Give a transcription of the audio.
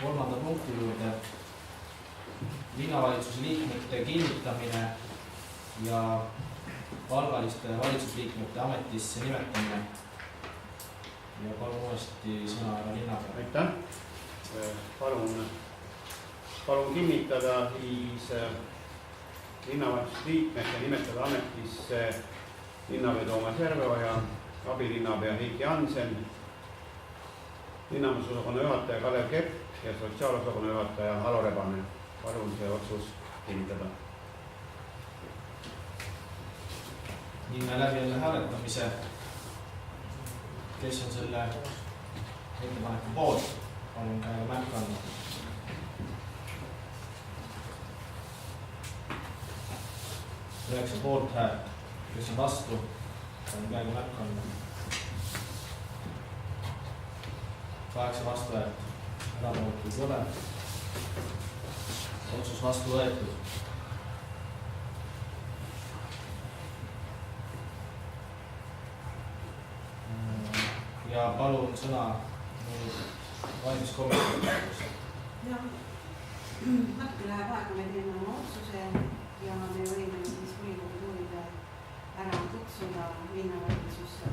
kolmanda punkti juurde. Linnavalitsuse liikmete kinnitamine ja palgaliste valitsusliikmete ametisse nimetamine. Ja palun uuesti sõna ära linnapea. Aitäh. Palun kinnitada siis linnavalitsuse liikmete nimetada ametisse linnapea Toomas Järveoja, abilinnapea Heiki Hansen, linnavalitsusosakonna juhataja Kalev Kepp ja sotsiaalosakonna juhataja Alo Rebane. Palun see otsus kinnitada. Viime läbi jälle hääletamise. Kes on selle ettepaneku poolt? Palun käega märku anda. Üheksa poolt häält. Kes on vastu? Palun käega märku anda. 8 vastu häält. Erapooletuid ei ole. Otsus vastu võetud. Ja palun sõna valimiskomisjoni. Jah, natuke läheb aega, me teeme oma otsuse ja me võime siis volikogu tuulide ära kutsuda linnavalitsusse